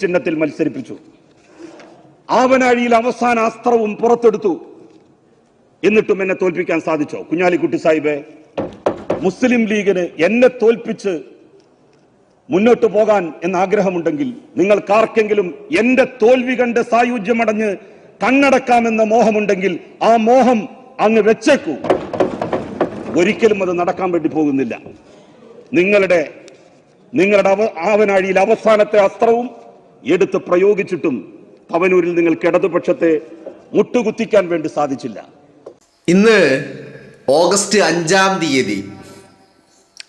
ചിഹ്നത്തിൽ മത്സരിപ്പിച്ചു. ആവനാഴിയിൽ അവസാന അസ്ത്രവും പുറത്തെടുത്തു. എന്നിട്ടും എന്നെ തോൽപ്പിക്കാൻ സാധിച്ചോ? കുഞ്ഞാലിക്കുട്ടി സാഹിബെ, മുസ്ലിം ലീഗിന് എന്നെ തോൽപ്പിച്ച് മുന്നോട്ട് പോകാൻ എന്ന ആഗ്രഹമുണ്ടെങ്കിൽ നിങ്ങൾക്കാർക്കെങ്കിലും എന്റെ തോൽവി കണ്ട് സായുജ്യമടഞ്ഞ് കണ്ണടക്കാമെന്ന മോഹമുണ്ടെങ്കിൽ ആ മോഹം അങ്ങ് വെച്ചേക്കൂ. ഒരിക്കലും അത് നടക്കാൻ വേണ്ടി പോകുന്നില്ല. നിങ്ങളുടെ ആവനാഴിയിൽ അവസാനത്തെ അസ്ത്രവും എടുത്ത് പ്രയോഗിച്ചിട്ടും തവനൂരിൽ നിങ്ങൾക്ക് ഇടതുപക്ഷത്തെ മുട്ടുകുത്തിക്കാൻ വേണ്ടി സാധിച്ചില്ല. ഇന്ന് ഓഗസ്റ്റ് 5-ാം തീയതി,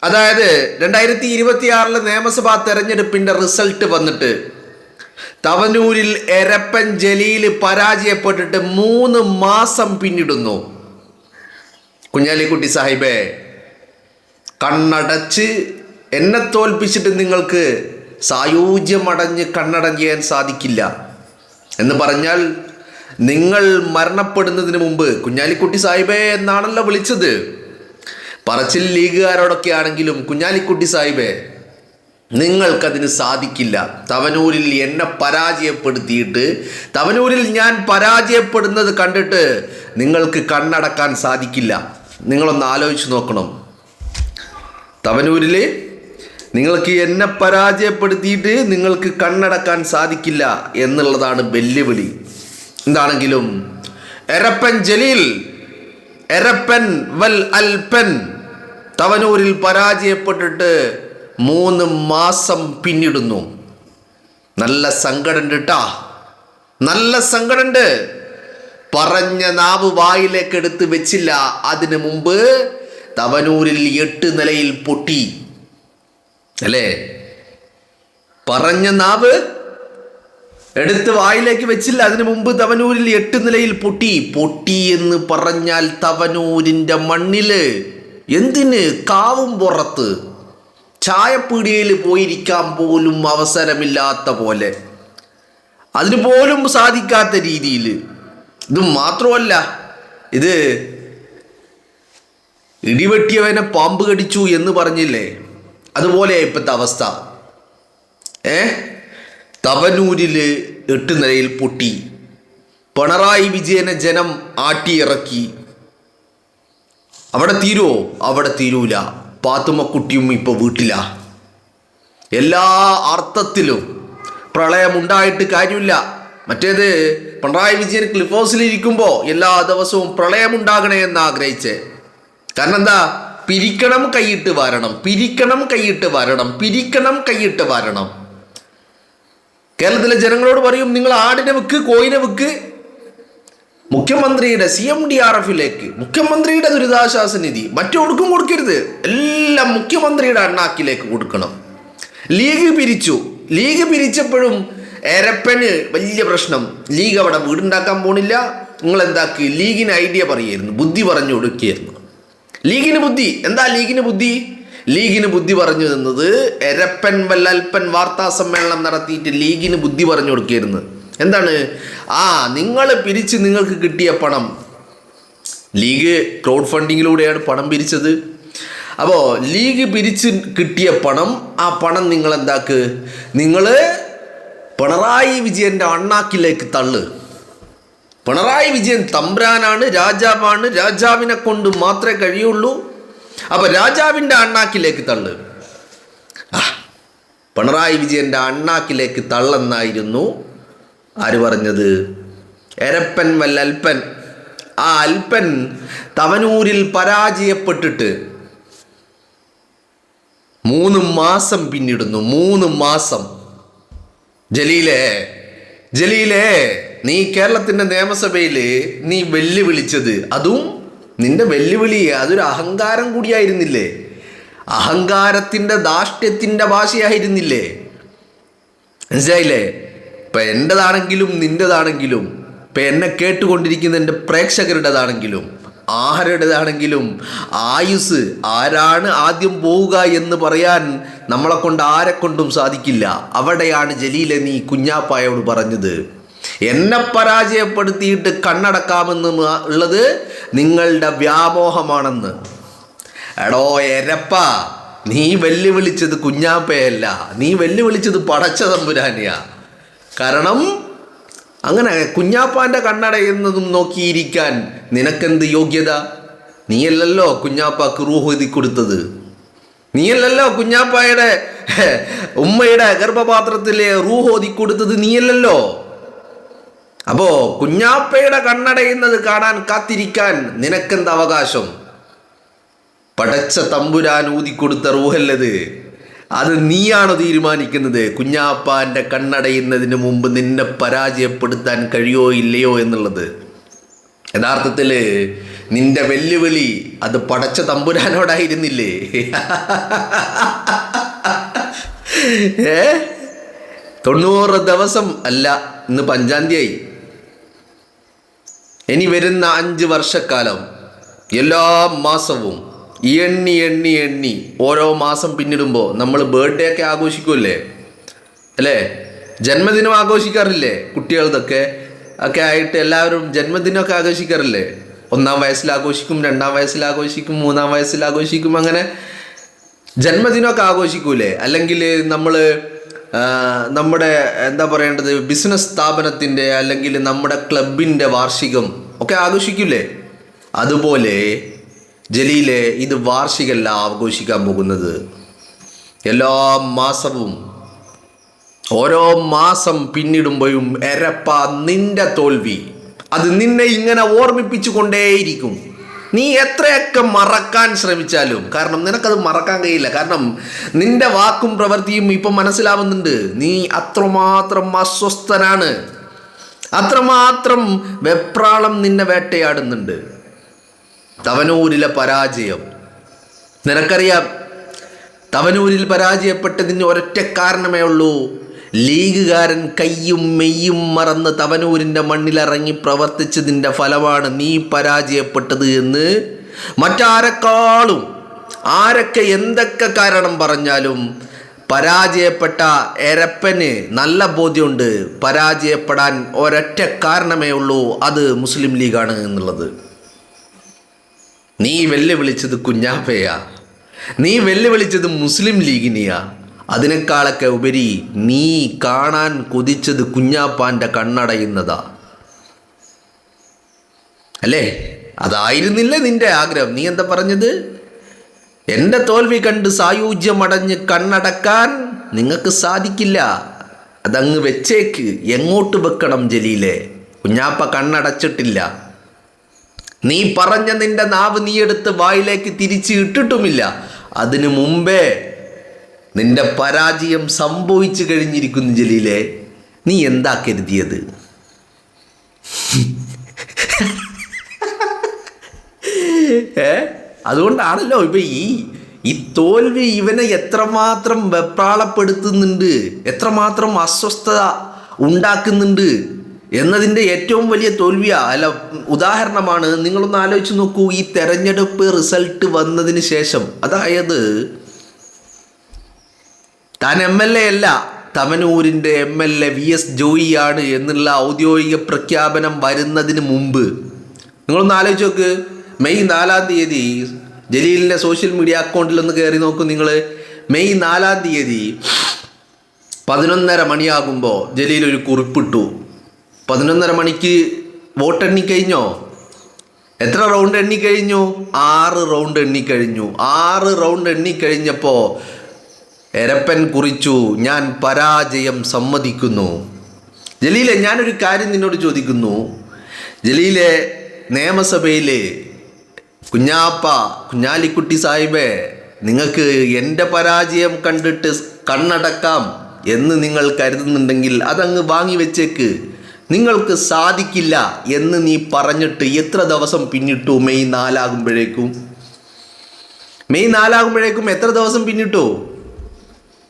അതായത് 2026 നിയമസഭാ തെരഞ്ഞെടുപ്പിന്റെ റിസൾട്ട് വന്നിട്ട് തവനൂരിൽ എരപ്പൻ ജലീൽ പരാജയപ്പെട്ടിട്ട് 3 മാസം പിന്നിടുന്നു. കുഞ്ഞാലിക്കുട്ടി സാഹിബേ, കണ്ണടച്ച് എന്നെ തോൽപ്പിച്ചിട്ട് നിങ്ങൾക്ക് സായുജ്യമടഞ്ഞ് കണ്ണടഞ്ഞാൻ സാധിക്കില്ല എന്ന് പറഞ്ഞാൽ നിങ്ങൾ മരണപ്പെടുന്നതിന് മുമ്പ് കുഞ്ഞാലിക്കുട്ടി സാഹിബേ എന്നാണല്ലോ വിളിച്ചത്. പറച്ചിൽ ലീഗുകാരോടൊക്കെ ആണെങ്കിലും കുഞ്ഞാലിക്കുട്ടി സാഹിബേ, നിങ്ങൾക്കതിന് സാധിക്കില്ല. തവനൂരിൽ എന്നെ പരാജയപ്പെടുത്തിയിട്ട് തവനൂരിൽ ഞാൻ പരാജയപ്പെടുന്നത് കണ്ടിട്ട് നിങ്ങൾക്ക് കണ്ണടക്കാൻ സാധിക്കില്ല. നിങ്ങളൊന്ന് ആലോചിച്ച് നോക്കണം. തവനൂരിൽ നിങ്ങൾക്ക് എന്നെ പരാജയപ്പെടുത്തിയിട്ട് നിങ്ങൾക്ക് കണ്ണടക്കാൻ സാധിക്കില്ല എന്നുള്ളതാണ് വെല്ലുവിളി. എന്താണെങ്കിലും എരപ്പൻ ജലീൽ, എരപ്പൻ വൽ അൽപ്പൻ തവനൂരിൽ പരാജയപ്പെട്ടിട്ട് 3 മാസം പിന്നിടുന്നു. നല്ല സങ്കടമുണ്ട് കേട്ടാ, നല്ല സങ്കടമുണ്ട്. പറഞ്ഞ നാവ് വായിലേക്ക് എടുത്ത് വെച്ചില്ല. അതിനു മുമ്പ് തവനൂരിൽ 8 നിലയിൽ പൊട്ടി അല്ലേ? പറഞ്ഞ നാവ് എടുത്ത് വായിലേക്ക് വെച്ചില്ല. അതിനു മുമ്പ് തവനൂരിൽ 8 നിലയിൽ പൊട്ടി എന്ന് പറഞ്ഞാൽ തവനൂരിന്റെ മണ്ണില് എന്തിന് കാവും പുറത്ത് ചായപ്പീടികയിൽ പോയിരിക്കാൻ പോലും അവസരമില്ലാത്ത പോലെ, അതിന് പോലും സാധിക്കാത്ത രീതിയിൽ. ഇത് മാത്രമല്ല, ഇത് ഇടിവെട്ടിയവനെ പാമ്പ് കടിച്ചു എന്ന് പറഞ്ഞില്ലേ, അതുപോലെ ഇപ്പോഴത്തെ അവസ്ഥ. തവനൂരില് 8 നിലയിൽ പൊട്ടി. പിണറായി വിജയനെ ജനം ആട്ടിയിറക്കി. അവിടെ തീരുവോ? അവിടെ തീരൂല. പാത്തുമ്മക്കുട്ടിയും ഇപ്പൊ വീട്ടില. എല്ലാ അർത്ഥത്തിലും പ്രളയമുണ്ടായിട്ട് കാര്യമില്ല. മറ്റേത് പിണറായി വിജയൻ ക്ലിഫ് ഹൗസിൽ ഇരിക്കുമ്പോൾ എല്ലാ ദിവസവും പ്രളയമുണ്ടാകണേ എന്ന് ആഗ്രഹിച്ചേ. കാരണം എന്താ? പിരിക്കണം കൈയിട്ട് വരണം, പിരിക്കണം കൈയിട്ട് വരണം, പിരിക്കണം കൈയിട്ട് വരണം. കേരളത്തിലെ ജനങ്ങളോട് പറയും, നിങ്ങൾ ആടിനെ വെക്ക്, കോയിനെ വെക്ക്. മുഖ്യമന്ത്രിയുടെ CMDRFിലേക്ക്, മുഖ്യമന്ത്രിയുടെ ദുരിതാശ്വാസ നിധി മറ്റൊടുക്കും കൊടുക്കരുത്, എല്ലാം മുഖ്യമന്ത്രിയുടെ അണ്ണാക്കിലേക്ക് കൊടുക്കണം. ലീഗ് പിരിച്ചപ്പോഴും എരപ്പന് വലിയ പ്രശ്നം. ലീഗ് അവിടെ വീടുണ്ടാക്കാൻ പോണില്ല. നിങ്ങൾ എന്താക്കി? ലീഗിന് ഐഡിയ പറയായിരുന്നു, ബുദ്ധി പറഞ്ഞു കൊടുക്കുകയായിരുന്നു. ലീഗിന് ബുദ്ധി എന്താ? ലീഗിന് ബുദ്ധി പറഞ്ഞു തന്നത് എരപ്പൻ വല്ലൽപ്പൻ വാർത്താ സമ്മേളനം നടത്തിയിട്ട് ലീഗിന് ബുദ്ധി പറഞ്ഞു കൊടുക്കുകയായിരുന്നു. എന്താണ്? നിങ്ങൾ പിരിച്ച് നിങ്ങൾക്ക് കിട്ടിയ പണം, ലീഗ് ക്രൗഡ് ഫണ്ടിങ്ങിലൂടെയാണ് പണം പിരിച്ചത്. അപ്പോൾ ലീഗ് പിരിച്ച് കിട്ടിയ പണം, ആ പണം നിങ്ങൾ എന്താക്ക്? നിങ്ങൾ പിണറായി വിജയന്റെ അണ്ണാക്കിലേക്ക് തള്ളു. പിണറായി വിജയൻ തമ്പ്രാനാണ്, രാജാവാണ്, രാജാവിനെ കൊണ്ട് മാത്രമേ കഴിയുള്ളൂ. അപ്പൊ രാജാവിന്റെ അണ്ണാക്കിലേക്ക് തള്ളു. പിണറായി വിജയന്റെ അണ്ണാക്കിലേക്ക് തള്ളെന്നായിരുന്നു ആര് പറഞ്ഞത്? എരപ്പൻ വല്ലൽപ്പൻ. ആ അൽപ്പൻ തവനൂരിൽ പരാജയപ്പെട്ടിട്ട് 3 മാസം പിന്നിടുന്നു. 3 മാസം. ജലീലേ, നീ കേരളത്തിന്റെ നിയമസഭയില് നീ വെല്ലുവിളിച്ചത്, അതും നിന്റെ വെല്ലുവിളി അതൊരു അഹങ്കാരം കൂടിയായിരുന്നില്ലേ? അഹങ്കാരത്തിന്റെ ധാർഷ്ട്യത്തിന്റെ ഭാഷയായിരുന്നില്ലേ? മനസ്സിലായില്ലേ? ഇപ്പൊ എന്റേതാണെങ്കിലും നിന്റേതാണെങ്കിലും, ഇപ്പൊ എന്നെ കേട്ടുകൊണ്ടിരിക്കുന്ന എൻ്റെ പ്രേക്ഷകരുടേതാണെങ്കിലും ആരുടേതാണെങ്കിലും ആയുസ് ആരാണ് ആദ്യം പോവുക എന്ന് പറയാൻ നമ്മളെ കൊണ്ട് ആരെക്കൊണ്ടും സാധിക്കില്ല. അവിടെയാണ് ജലീലെ നീ കുഞ്ഞാപ്പായോട് പറഞ്ഞത്, എന്നെ പരാജയപ്പെടുത്തിയിട്ട് കണ്ണടക്കാമെന്ന് ഉള്ളത് നിങ്ങളുടെ വ്യാമോഹമാണെന്ന്. എടോ എരപ്പ, നീ വെല്ലുവിളിച്ചത് കുഞ്ഞാപ്പയല്ല, നീ വെല്ലുവിളിച്ചത് പടച്ച തമ്പുരാനെയാ. കാരണം അങ്ങനെ കുഞ്ഞാപ്പാൻ്റെ കണ്ണടയുന്നതും നോക്കിയിരിക്കാൻ നിനക്കെന്ത് യോഗ്യത? നീയല്ലല്ലോ കുഞ്ഞാപ്പാക്ക് റൂഹ് ഓതി കൊടുത്തത്. നീയല്ലല്ലോ കുഞ്ഞാപ്പായുടെ ഉമ്മയുടെ ഗർഭപാത്രത്തിലെ റൂഹ് ഓതി കൊടുത്തത്. നീയല്ലല്ലോ. അപ്പോ കുഞ്ഞാപ്പയുടെ കണ്ണടയുന്നത് കാണാൻ കാത്തിരിക്കാൻ നിനക്കെന്ത് അവകാശം? പടച്ച തമ്പുരാൻ ഊതിക്കൊടുത്ത റൂഹല്ലത്. അത് നീയാണോ തീരുമാനിക്കുന്നത് കുഞ്ഞാപ്പാൻ്റെ കണ്ണടയുന്നതിന് മുമ്പ് നിന്നെ പരാജയപ്പെടുത്താൻ കഴിയോ ഇല്ലയോ എന്നുള്ളത്? യഥാർത്ഥത്തിൽ നിന്റെ വെല്ലുവിളി അത് പടച്ച തമ്പുരാനോടായിരുന്നില്ലേ? 90 ദിവസം അല്ല, ഇന്ന് 5-ാം തീയതി. ഇനി വരുന്ന 5 വർഷക്കാലം എല്ലാ മാസവും എണ്ണി എണ്ണി എണ്ണി ഓരോ മാസം പിന്നിടുമ്പോൾ നമ്മൾ ബർത്ത്ഡേ ഒക്കെ ആഘോഷിക്കുമല്ലേ അല്ലേ? ജന്മദിനം ആഘോഷിക്കാറില്ലേ? കുട്ടികളതൊക്കെ ആയിട്ട് എല്ലാവരും ജന്മദിനമൊക്കെ ആഘോഷിക്കാറില്ലേ? 1-ാം വയസ്സിൽ ആഘോഷിക്കും, 2-ാം വയസ്സിൽ ആഘോഷിക്കും, 3-ാം വയസ്സിൽ ആഘോഷിക്കും. അങ്ങനെ ജന്മദിനമൊക്കെ ആഘോഷിക്കൂലേ? അല്ലെങ്കിൽ നമ്മൾ നമ്മുടെ എന്താ പറയേണ്ടത്, ബിസിനസ് സ്ഥാപനത്തിൻ്റെ അല്ലെങ്കിൽ നമ്മുടെ ക്ലബിൻ്റെ വാർഷികം ഒക്കെ ആഘോഷിക്കൂലേ? അതുപോലെ ജലീലെ ഇത് വാർഷികമല്ല ആഘോഷിക്കാൻ പോകുന്നത്. എല്ലാ മാസവും ഓരോ മാസം പിന്നിടുമ്പോഴും എരപ്പ നിന്റെ തോൽവി അത് നിന്നെ ഇങ്ങനെ ഓർമ്മിപ്പിച്ചു കൊണ്ടേയിരിക്കും. നീ എത്രയൊക്കെ മറക്കാൻ ശ്രമിച്ചാലും, കാരണം നിനക്കത് മറക്കാൻ കഴിയില്ല. കാരണം നിന്റെ വാക്കും പ്രവൃത്തിയും ഇപ്പം മനസ്സിലാവുന്നുണ്ട്. നീ അത്രമാത്രം അസ്വസ്ഥനാണ്, അത്രമാത്രം വെപ്രാളം നിന്നെ വേട്ടയാടുന്നുണ്ട്. തവനൂരിലെ പരാജയം നിനക്കറിയാം. തവനൂരിൽ പരാജയപ്പെട്ടതിന് ഒരൊറ്റ കാരണമേ ഉള്ളൂ. ലീഗുകാരൻ കയ്യും മെയ്യും മറന്ന് തവനൂരിൻ്റെ മണ്ണിലിറങ്ങി പ്രവർത്തിച്ചതിൻ്റെ ഫലമാണ് നീ പരാജയപ്പെട്ടത് എന്ന് മറ്റാരെക്കാളും ആരൊക്കെ എന്തൊക്കെ കാരണം പറഞ്ഞാലും പരാജയപ്പെട്ട എരപ്പന് നല്ല ബോധ്യമുണ്ട്. പരാജയപ്പെടാൻ ഒരൊറ്റ കാരണമേ ഉള്ളൂ, അത് മുസ്ലിം ലീഗാണ് എന്നുള്ളത്. നീ വെല്ലുവിളിച്ചത് കുഞ്ഞാപ്പയാ, നീ വെല്ലുവിളിച്ചത് മുസ്ലിം ലീഗിനെയാ. അതിനേക്കാളൊക്കെ ഉപരി നീ കാണാൻ കൊതിച്ചത് കുഞ്ഞാപ്പാൻ്റെ കണ്ണടയുന്നതാ അല്ലേ? അതായിരുന്നില്ലേ നിന്റെ ആഗ്രഹം? നീ എന്താ പറഞ്ഞത്? എൻ്റെ തോൽവി കണ്ട് സായുജ്യമടഞ്ഞ് കണ്ണടക്കാൻ നിങ്ങൾക്ക് സാധിക്കില്ല, അതങ്ങ് വെച്ചേക്ക്. എങ്ങോട്ട് വെക്കണം ജലീലെ? കുഞ്ഞാപ്പ കണ്ണടച്ചിട്ടില്ല. നീ പറഞ്ഞ നിന്റെ നാവ് നീ എടുത്ത് വായിലേക്ക് തിരിച്ച് ഇട്ടിട്ടുമില്ല. അതിനു മുമ്പേ നിന്റെ പരാജയം സംഭവിച്ചു കഴിഞ്ഞിരിക്കുന്നു ജലീലെ. നീ എന്താ കരുതിയത്? അതുകൊണ്ടാണല്ലോ ഇപ്പൊ ഈ തോൽവി ഇവനെ എത്രമാത്രം വെപ്രാളപ്പെടുത്തുന്നുണ്ട്, എത്രമാത്രം അസ്വസ്ഥത ഉണ്ടാക്കുന്നുണ്ട് എന്നതിൻ്റെ ഏറ്റവും വലിയ തോൽവിയാ അല്ല ഉദാഹരണമാണ്. നിങ്ങളൊന്ന് ആലോചിച്ച് നോക്കൂ. ഈ തെരഞ്ഞെടുപ്പ് റിസൾട്ട് വന്നതിന് ശേഷം, അതായത് താൻ MLA അല്ല, തവനൂരിൻ്റെ MLA VS ജോയിയാണ് എന്നുള്ള ഔദ്യോഗിക പ്രഖ്യാപനം വരുന്നതിന് മുമ്പ് നിങ്ങളൊന്ന് ആലോചിച്ച് നോക്ക്. മെയ് 4-ാം തീയതി ജലീലിൻ്റെ സോഷ്യൽ മീഡിയ അക്കൗണ്ടിലൊന്ന് കയറി നോക്കൂ നിങ്ങൾ. മെയ് 4-ാം തീയതി 11:30 മണിയാകുമ്പോൾ ജലീൽ ഒരു കുറിപ്പിട്ടു. 11:30 മണിക്ക് വോട്ടെണ്ണി കഴിഞ്ഞോ? എത്ര റൗണ്ട് എണ്ണിക്കഴിഞ്ഞു? 6 റൗണ്ട് എണ്ണിക്കഴിഞ്ഞു. 6 റൗണ്ട് എണ്ണിക്കഴിഞ്ഞപ്പോൾ എരപ്പൻ കുറിച്ചു, ഞാൻ പരാജയം സമ്മതിക്കുന്നു. ജലീലെ, ഞാനൊരു കാര്യം നിന്നോട് ചോദിക്കുന്നു. ജലീലെ, നിയമസഭയിലെ കുഞ്ഞാലിക്കുട്ടി സാഹിബേ, നിങ്ങൾക്ക് എൻ്റെ പരാജയം കണ്ടിട്ട് കണ്ണടക്കാം എന്ന് നിങ്ങൾ കരുതുന്നുണ്ടെങ്കിൽ അതങ്ങ് വാങ്ങി വെച്ചേക്ക്. നിങ്ങൾക്ക് സാധിക്കില്ല എന്ന് നീ പറഞ്ഞിട്ട് എത്ര ദിവസം പിന്നിട്ടു? മെയ് 4 ആകുമ്പോഴേക്കും എത്ര ദിവസം പിന്നിട്ടു?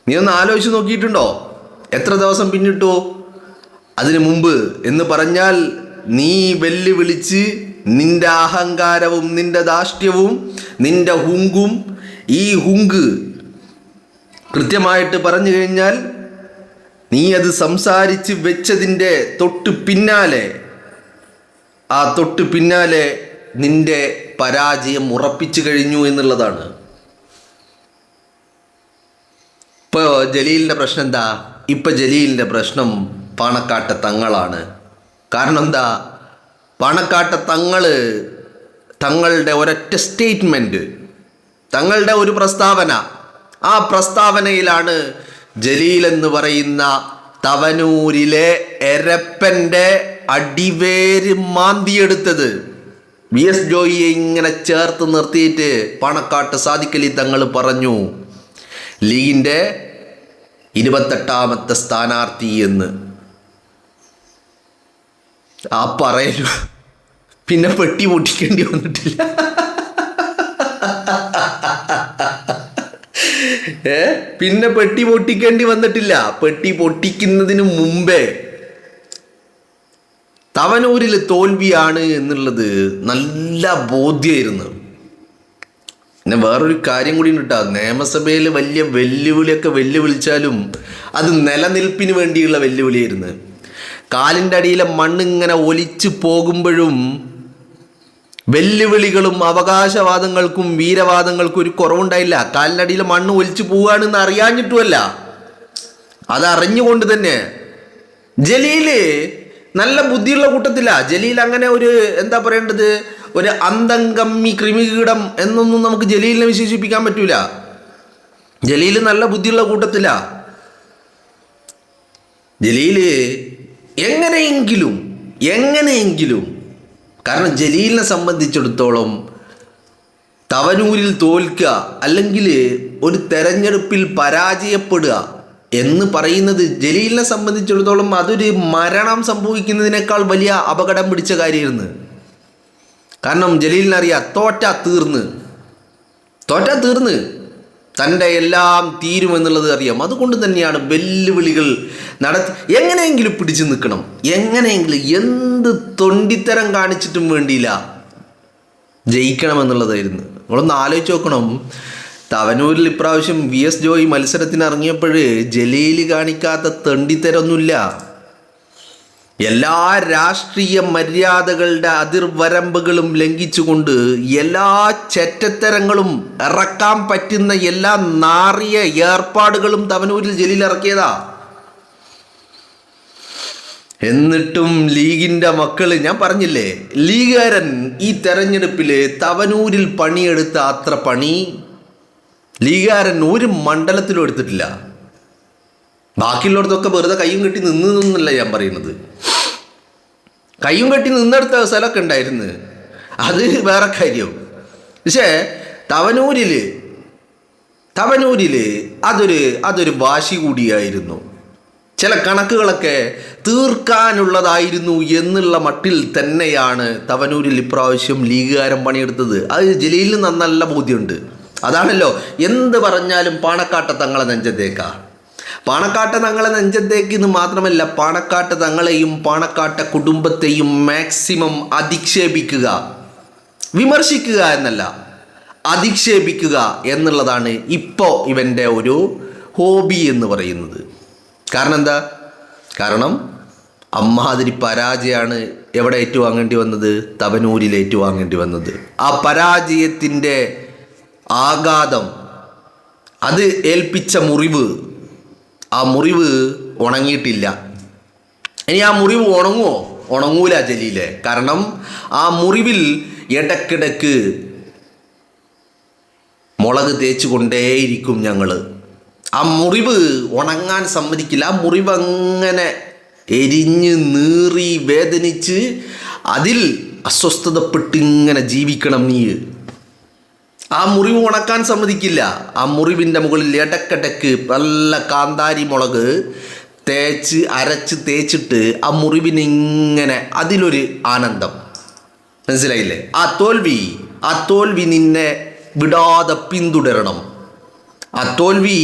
നീ ഒന്ന് ആലോചിച്ച് നോക്കിയിട്ടുണ്ടോ? എത്ര ദിവസം പിന്നിട്ടു? അതിനു മുമ്പ് എന്ന് പറഞ്ഞാൽ നീ വെല്ലുവിളിച്ച് നിന്റെ അഹങ്കാരവും നിന്റെ ധാർഷ്ട്യവും നിന്റെ ഹുങ്കും, ഈ ഹുങ്ക് കൃത്യമായിട്ട് പറഞ്ഞു കഴിഞ്ഞാൽ നീ അത് സംസാരിച്ച് വെച്ചതിൻ്റെ തൊട്ട് പിന്നാലെ നിന്റെ പരാജയം ഉറപ്പിച്ചു കഴിഞ്ഞു എന്നുള്ളതാണ്. ഇപ്പോൾ ജലീലിൻ്റെ പ്രശ്നം എന്താ? ഇപ്പം ജലീലിൻ്റെ പ്രശ്നം പാണക്കാട്ടെ തങ്ങളാണ്. കാരണം എന്താ? പാണക്കാട്ടെ തങ്ങളുടെ ഒരൊറ്റ സ്റ്റേറ്റ്മെൻറ്റ്, തങ്ങളുടെ ഒരു പ്രസ്താവന, ആ പ്രസ്താവനയിലാണ് ജലീൽ എന്ന് പറയുന്ന തവനൂരിലെ എരപ്പൻ്റെ അടിവേര് മാന്തിയെടുത്തത്. VS ജോയിയെ ഇങ്ങനെ ചേർത്ത് നിർത്തിയിട്ട് പാണക്കാട്ട് സാദിഖലി തങ്ങൾ പറഞ്ഞു ലീഗിൻ്റെ 28ാമത്തെ സ്ഥാനാർത്ഥി എന്ന്. ആ പറയലു പിന്നെ പെട്ടി പൊട്ടിക്കേണ്ടി വന്നിട്ടില്ല. പിന്നെ പെട്ടി പൊട്ടിക്കേണ്ടി വന്നിട്ടില്ല. പെട്ടി പൊട്ടിക്കുന്നതിന് മുമ്പേ തവനൂരിൽ തോൽവിയാണ് എന്നുള്ളത് നല്ല ബോധ്യമായിരുന്നു. പിന്നെ വേറൊരു കാര്യം കൂടി ഉണ്ട് കേട്ടോ. നിയമസഭയിൽ വലിയ വെല്ലുവിളിച്ചാലും അത് നിലനിൽപ്പിന് വേണ്ടിയുള്ള വെല്ലുവിളിയായിരുന്നു. കാലിൻ്റെ അടിയിലെ മണ്ണിങ്ങനെ ഒലിച്ചു പോകുമ്പോഴും വെല്ലുവിളികളും അവകാശവാദങ്ങൾക്കും വീരവാദങ്ങൾക്കും ഒരു കുറവുണ്ടായില്ല. കാലിൻ്റെ അടിയിലെ മണ്ണ് ഒലിച്ചു പോവുകയാണെന്ന് അറിയാഞ്ഞിട്ടുമല്ല, അതറിഞ്ഞുകൊണ്ട് തന്നെ. ജലീല് നല്ല ബുദ്ധിയുള്ള കൂട്ടത്തില്ല. ജലീൽ അങ്ങനെ ഒരു എന്താ പറയേണ്ടത്, ഒരു അന്തംകമ്മി കൃമികീടം എന്നൊന്നും നമുക്ക് ജലീലിനെ വിശേഷിപ്പിക്കാൻ പറ്റൂല. ജലീല് നല്ല ബുദ്ധിയുള്ള കൂട്ടത്തില്ല. ജലീല് എങ്ങനെയെങ്കിലും കാരണം ജലീലിനെ സംബന്ധിച്ചിടത്തോളം തവനൂരിൽ തോൽക്കുക അല്ലെങ്കിൽ ഒരു തെരഞ്ഞെടുപ്പിൽ പരാജയപ്പെടുക എന്ന് പറയുന്നത് ജലീലിനെ സംബന്ധിച്ചിടത്തോളം അതൊരു മരണം സംഭവിക്കുന്നതിനേക്കാൾ വലിയ അപകടം പിടിച്ച കാര്യമായിരുന്നു. കാരണം ജലീലിനറിയാം തോറ്റാ തീർന്ന് തൻ്റെ എല്ലാം തീരുമെന്നുള്ളത് അറിയാം. അതുകൊണ്ട് തന്നെയാണ് വെല്ലുവിളികൾ നടത്തി എങ്ങനെയെങ്കിലും പിടിച്ചു നിൽക്കണം, എങ്ങനെയെങ്കിലും എന്ത് തൊണ്ടിത്തരം കാണിച്ചിട്ടും വേണ്ടിയില്ല ജയിക്കണമെന്നുള്ളതായിരുന്നു. നമ്മളൊന്ന് ആലോചിച്ച് നോക്കണം. തവനൂരിൽ ഇപ്രാവശ്യം VS ജോയി മത്സരത്തിന് ഇറങ്ങിയപ്പോൾ ജലീല് കാണിക്കാത്ത തെണ്ടിത്തരൊന്നുമില്ല. എല്ലാ രാഷ്ട്രീയ മര്യാദകളുടെ അതിർവരമ്പുകളും ലംഘിച്ചുകൊണ്ട് എല്ലാ ചെറ്റത്തരങ്ങളും ഇറക്കാൻ പറ്റുന്ന എല്ലാ നാറിയ ഏർപ്പാടുകളും തവനൂരിൽ ജലീൽ ഇറക്കിയതാ. എന്നിട്ടും ലീഗിൻ്റെ മക്കള്, ഞാൻ പറഞ്ഞില്ലേ, ലീഗുകാരൻ ഈ തെരഞ്ഞെടുപ്പിൽ തവനൂരിൽ പണിയെടുത്ത അത്ര പണി ലീഗുകാരൻ ഒരു മണ്ഡലത്തിലും എടുത്തിട്ടില്ല. ബാക്കിയുള്ളടത്തൊക്കെ വെറുതെ കയ്യും കെട്ടി നിന്നല്ല ഞാൻ പറയുന്നത്. കയ്യും കെട്ടി നിന്നെടുത്ത സ്ഥലമൊക്കെ ഉണ്ടായിരുന്നു, അത് വേറെ കാര്യം. പക്ഷേ തവനൂരിൽ അതൊരു വാശി കൂടിയായിരുന്നു. ചില കണക്കുകളൊക്കെ തീർക്കാനുള്ളതായിരുന്നു എന്നുള്ള മട്ടിൽ തന്നെയാണ് തവനൂരിൽ ഇപ്രാവശ്യം ലീഗുകാരൻ പണിയെടുത്തത്. അത് ജലീലിന് നല്ല ബോധ്യമുണ്ട്. അതാണല്ലോ എന്ത് പറഞ്ഞാലും പാണക്കാട്ടെ തങ്ങളെ നെഞ്ചത്തേക്കാ. പാണക്കാട്ടെ തങ്ങളെ നെഞ്ചത്തേക്ക് എന്ന് മാത്രമല്ല, പാണക്കാട്ടെ തങ്ങളെയും പാണക്കാട്ടെ കുടുംബത്തെയും മാക്സിമം അധിക്ഷേപിക്കുക, വിമർശിക്കുക എന്നല്ല, അധിക്ഷേപിക്കുക എന്നുള്ളതാണ് ഇപ്പോൾ ഇവൻ്റെ ഒരു ഹോബി എന്ന് പറയുന്നത്. കാരണം എന്താ? കാരണം അമ്മാതിരി പരാജയമാണ് എവിടെ ഏറ്റുവാങ്ങേണ്ടി വന്നത്? തവനൂരിൽ ഏറ്റുവാങ്ങേണ്ടി വന്നത്. ആ പരാജയത്തിൻ്റെ ആഘാതം, അത് ഏൽപ്പിച്ച ആ മുറിവ് ഉണങ്ങിയിട്ടില്ല. ഇനി ആ മുറിവ് ഉണങ്ങൂല ജലീലെ. കാരണം ആ മുറിവിൽ ഇടക്കിടക്ക് മുളക് തേച്ച് കൊണ്ടേയിരിക്കും ഞങ്ങൾ. ആ മുറിവ് ഉണങ്ങാൻ സമ്മതിക്കില്ല. ആ മുറിവ് അങ്ങനെ എരിഞ്ഞ് നീറി വേദനിച്ച് അതിൽ അസ്വസ്ഥതപ്പെട്ട് ഇങ്ങനെ ജീവിക്കണം നീ. ആ മുറിവ് ഉണക്കാൻ സമ്മതിക്കില്ല. ആ മുറിവിൻ്റെ മുകളിൽ ഇടക്കിടക്ക് നല്ല കാന്താരി മുളക് അരച്ച് തേച്ചിട്ട് ആ മുറിവിന് ഇങ്ങനെ അതിലൊരു ആനന്ദം. മനസ്സിലായില്ലേ? ആ തോൽവി നിന്നെ വിടാതെ പിന്തുടരണം. ആ തോൽവി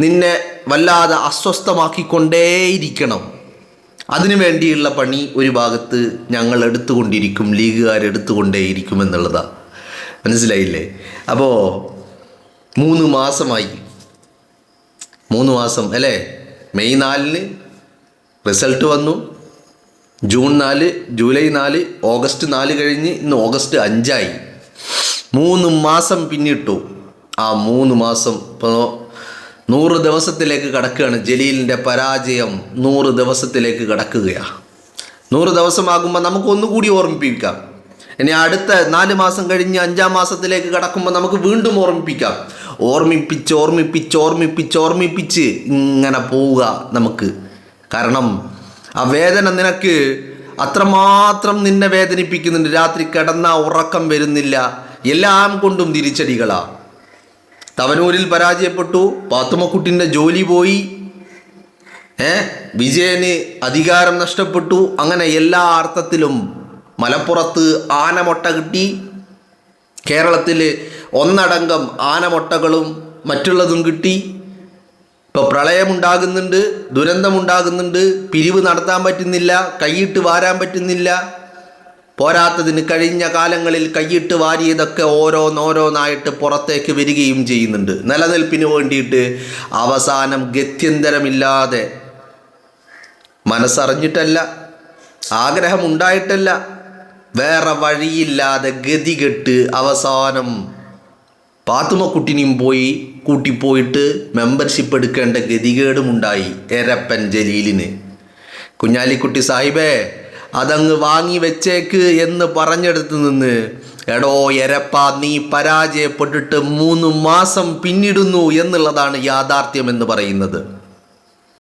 നിന്നെ വല്ലാതെ അസ്വസ്ഥമാക്കിക്കൊണ്ടേയിരിക്കണം. അതിനു വേണ്ടിയുള്ള പണി ഒരു ഭാഗത്ത് ഞങ്ങൾ എടുത്തുകൊണ്ടിരിക്കും, ലീഗുകാരെടുത്തുകൊണ്ടേയിരിക്കും എന്നുള്ളതാണ്. മനസ്സിലായില്ലേ? അപ്പോൾ 3 മാസമായി. 3 മാസം അല്ലേ? മെയ് 4 റിസൾട്ട് വന്നു, ജൂൺ 4, ജൂലൈ 4, ഓഗസ്റ്റ് 4 കഴിഞ്ഞ് ഇന്ന് ഓഗസ്റ്റ് 5 3 മാസം പിന്നിട്ടു. ആ 3 മാസം ഇപ്പോൾ 100 ദിവസത്തിലേക്ക് കടക്കുകയാണ്. ജലീലിൻ്റെ പരാജയം 100 ദിവസത്തിലേക്ക് കടക്കുകയാണ്. 100 ദിവസമാകുമ്പോൾ നമുക്ക് ഒന്നുകൂടി ഓർമ്മിപ്പിക്കാം. ഇനി അടുത്ത 4 മാസം കഴിഞ്ഞ് 5-ാം മാസത്തിലേക്ക് കടക്കുമ്പോൾ നമുക്ക് വീണ്ടും ഓർമ്മിപ്പിക്കാം. ഓർമ്മിപ്പിച്ച് ഇങ്ങനെ പോവുക നമുക്ക്. കാരണം ആ വേദന നിനക്ക് അത്രമാത്രം നിന്നെ വേദനിപ്പിക്കുന്നുണ്ട്. രാത്രി കിടന്ന ഉറക്കം വരുന്നില്ല. എല്ലാം കൊണ്ടും തിരിച്ചടികളാ. തവനൂരിൽ പരാജയപ്പെട്ടു, പാത്തുമ്മക്കുട്ടിൻ്റെ ജോലി പോയി, വിജയന് അധികാരം നഷ്ടപ്പെട്ടു. അങ്ങനെ എല്ലാ അർത്ഥത്തിലും മലപ്പുറത്ത് ആനമൊട്ട കിട്ടി. കേരളത്തിൽ ഒന്നടങ്കം ആനമൊട്ടകളും മറ്റുള്ളതും കിട്ടി. ഇപ്പോൾ പ്രളയമുണ്ടാകുന്നുണ്ട്, ദുരന്തമുണ്ടാകുന്നുണ്ട്, പിരിവ് നടത്താൻ പറ്റുന്നില്ല, കൈയിട്ട് വാരാൻ പറ്റുന്നില്ല. പോരാത്തതിന് കഴിഞ്ഞ കാലങ്ങളിൽ കൈയിട്ട് വാരിയതൊക്കെ ഓരോന്നായിട്ട് പുറത്തേക്ക് വരികയും ചെയ്യുന്നുണ്ട്. നിലനിൽപ്പിന് വേണ്ടിയിട്ട് അവസാനം ഗത്യന്തരമില്ലാതെ, മനസ്സറിഞ്ഞിട്ടല്ല, ആഗ്രഹമുണ്ടായിട്ടല്ല, വേറെ വഴിയില്ലാതെ ഗതികെട്ട് അവസാനം പാത്തുമ്മക്കുട്ടിനെയും കൂട്ടിപ്പോയിട്ട് മെമ്പർഷിപ്പ് എടുക്കേണ്ട ഗതികേടുമുണ്ടായി എരപ്പൻ ജലീലിന്. കുഞ്ഞാലിക്കുട്ടി സാഹിബേ, അതങ്ങ് വാങ്ങി വെച്ചേക്ക് എന്ന് പറഞ്ഞെടുത്ത് നിന്ന്, എടോ എരപ്പ, നീ പരാജയപ്പെട്ടിട്ട് 3 മാസം പിന്നിടുന്നു എന്നുള്ളതാണ് യാഥാർത്ഥ്യം എന്ന് പറയുന്നത്.